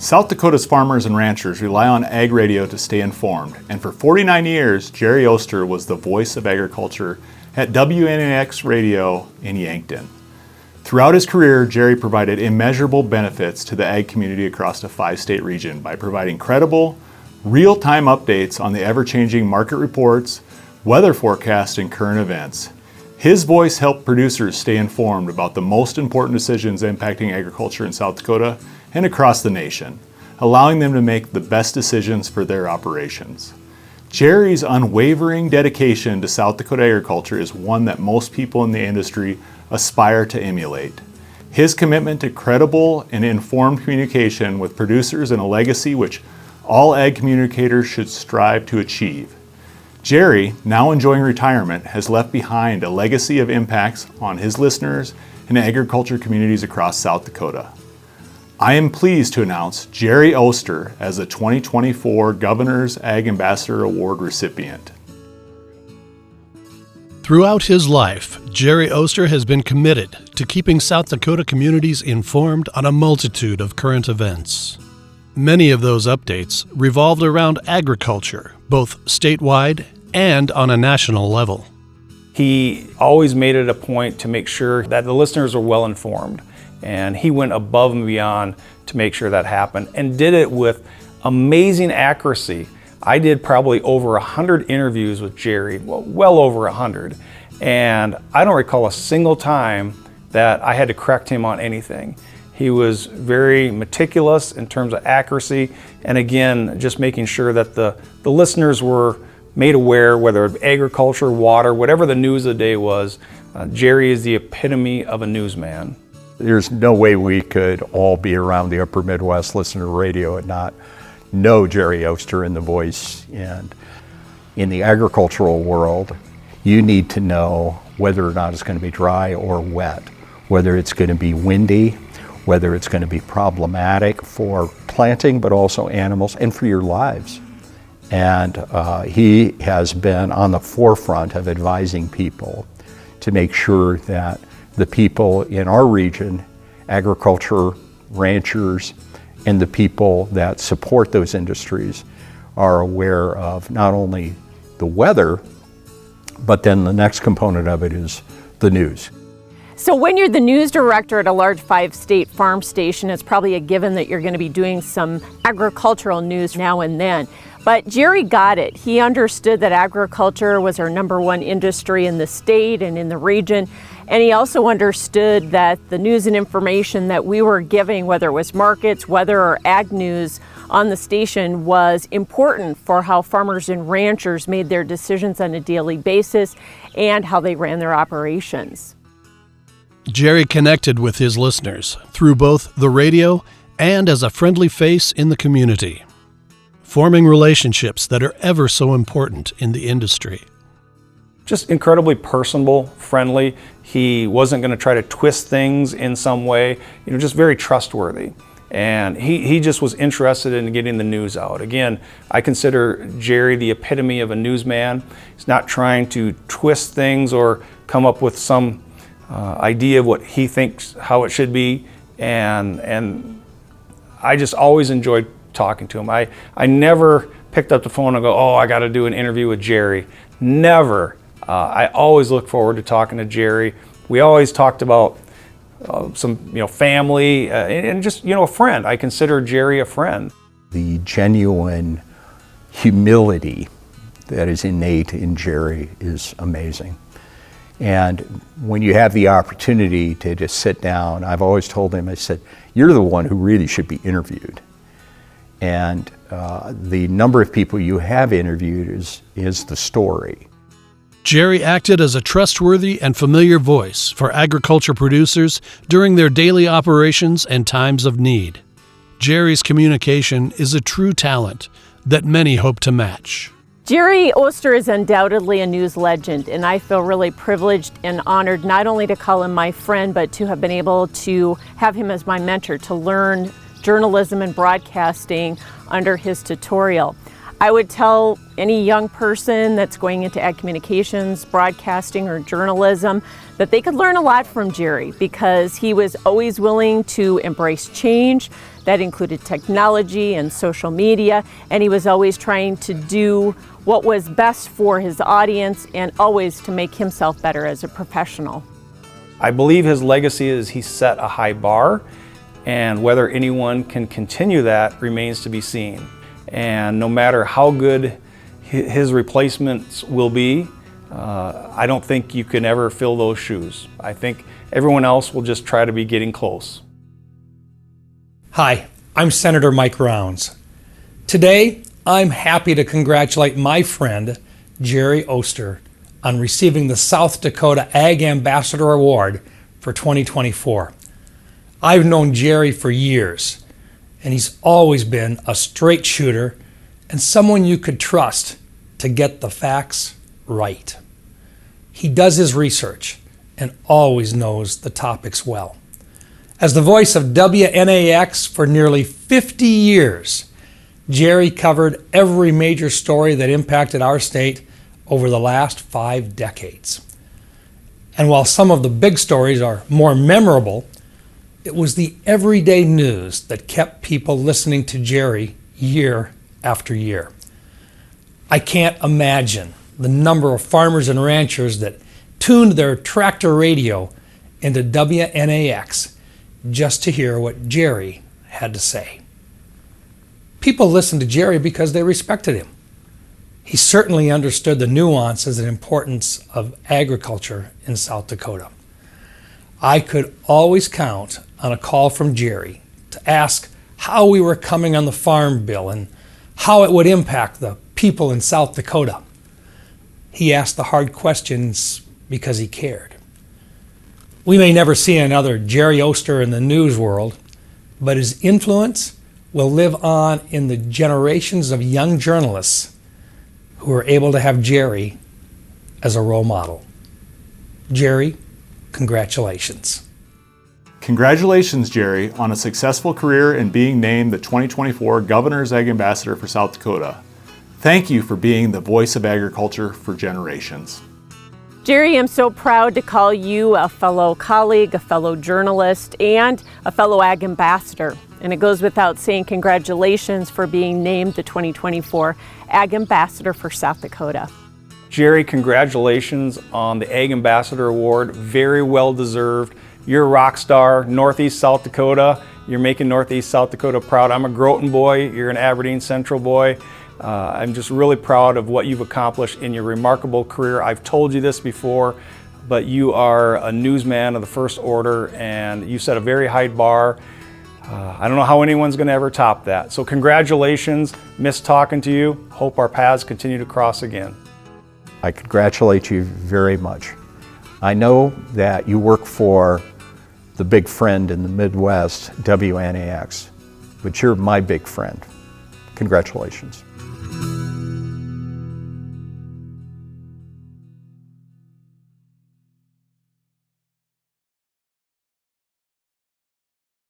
South Dakota's farmers and ranchers rely on ag radio to stay informed, and for 49 years, Jerry Oster was the voice of agriculture at WNAX Radio in Yankton. Throughout his career, Jerry provided immeasurable benefits to the ag community across a 5-state region by providing credible, real-time updates on the ever-changing market reports, weather forecasts, and current events. His voice helped producers stay informed about the most important decisions impacting agriculture in South Dakota and across the nation, allowing them to make the best decisions for their operations. Jerry's unwavering dedication to South Dakota agriculture is one that most people in the industry aspire to emulate. His commitment to credible and informed communication with producers and a legacy which all ag communicators should strive to achieve. Jerry, now enjoying retirement, has left behind a legacy of impacts on his listeners and agriculture communities across South Dakota. I am pleased to announce Jerry Oster as the 2024 Governor's Ag Ambassador Award recipient. Throughout his life, Jerry Oster has been committed to keeping South Dakota communities informed on a multitude of current events. Many of those updates revolved around agriculture, both statewide and on a national level. He always made it a point to make sure that the listeners were well informed, and he went above and beyond to make sure that happened and did it with amazing accuracy. I did probably over 100 interviews with Jerry, well over 100, and I don't recall a single time that I had to correct him on anything. He was very meticulous in terms of accuracy, and again, just making sure that the listeners were made aware, whether it was agriculture, water, whatever the news of the day was. Jerry is the epitome of a newsman. There's no way we could all be around the upper Midwest listening to radio and not know Jerry Oster in the voice. And in the agricultural world, you need to know whether or not it's going to be dry or wet, whether it's going to be windy, whether it's going to be problematic for planting, but also animals and for your lives. And he has been on the forefront of advising people to make sure that the people in our region, agriculture, ranchers, and the people that support those industries are aware of not only the weather, but then the next component of it is the news. So when you're the news director at a large 5-state farm station, it's probably a given that you're going to be doing some agricultural news now and then. But Jerry got it. He understood that agriculture was our #1 industry in the state and in the region. And he also understood that the news and information that we were giving, whether it was markets, weather, or ag news on the station, was important for how farmers and ranchers made their decisions on a daily basis and how they ran their operations. Jerry connected with his listeners through both the radio and as a friendly face in the community, forming relationships that are ever so important in the industry. Just incredibly personable, friendly. He wasn't going to try to twist things in some way, just very trustworthy. And he just was interested in getting the news out. Again, I consider Jerry the epitome of a newsman. He's not trying to twist things or come up with some idea of what he thinks how it should be. And I just always enjoyed talking to him. I never picked up the phone and go, oh, I got to do an interview with Jerry. Never. I always look forward to talking to Jerry. We always talked about some, family and just, a friend. I consider Jerry a friend. The genuine humility that is innate in Jerry is amazing. And when you have the opportunity to just sit down, I've always told him, I said, you're the one who really should be interviewed. And the number of people you have interviewed is the story. Jerry acted as a trustworthy and familiar voice for agriculture producers during their daily operations and times of need. Jerry's communication is a true talent that many hope to match. Jerry Oster is undoubtedly a news legend, and I feel really privileged and honored not only to call him my friend, but to have been able to have him as my mentor to learn journalism and broadcasting under his tutorial. I would tell any young person that's going into ag communications, broadcasting, or journalism that they could learn a lot from Jerry because he was always willing to embrace change. That included technology and social media, and he was always trying to do what was best for his audience and always to make himself better as a professional. I believe his legacy is he set a high bar, and whether anyone can continue that remains to be seen. And no matter how good his replacements will be, I don't think you can ever fill those shoes. I think everyone else will just try to be getting close. Hi, I'm Senator Mike Rounds. Today, I'm happy to congratulate my friend, Jerry Oster, on receiving the South Dakota Ag Ambassador Award for 2024. I've known Jerry for years, and he's always been a straight shooter and someone you could trust to get the facts right. He does his research and always knows the topics well. As the voice of WNAX for nearly 50 years, Jerry covered every major story that impacted our state over the last 5 decades. And while some of the big stories are more memorable, it was the everyday news that kept people listening to Jerry year after year. I can't imagine the number of farmers and ranchers that tuned their tractor radio into WNAX just to hear what Jerry had to say. People listened to Jerry because they respected him. He certainly understood the nuances and importance of agriculture in South Dakota. I could always count on a call from Jerry to ask how we were coming on the Farm Bill and how it would impact the people in South Dakota. He asked the hard questions because he cared. We may never see another Jerry Oster in the news world, but his influence will live on in the generations of young journalists who are able to have Jerry as a role model. Jerry, congratulations. Congratulations, Jerry, on a successful career and being named the 2024 Governor's Ag Ambassador for South Dakota. Thank you for being the voice of agriculture for generations. Jerry, I'm so proud to call you a fellow colleague, a fellow journalist, and a fellow Ag Ambassador. And it goes without saying, congratulations for being named the 2024 Ag Ambassador for South Dakota. Jerry, congratulations on the Ag Ambassador Award. Very well deserved. You're a rock star, Northeast South Dakota. You're making Northeast South Dakota proud. I'm a Groton boy. You're an Aberdeen Central boy. I'm just really proud of what you've accomplished in your remarkable career. I've told you this before, but you are a newsman of the first order, and you set a very high bar. I don't know how anyone's going to ever top that. So congratulations. Miss talking to you. Hope our paths continue to cross again. I congratulate you very much. I know that you work for the big friend in the Midwest, WNAX, but you're my big friend. Congratulations.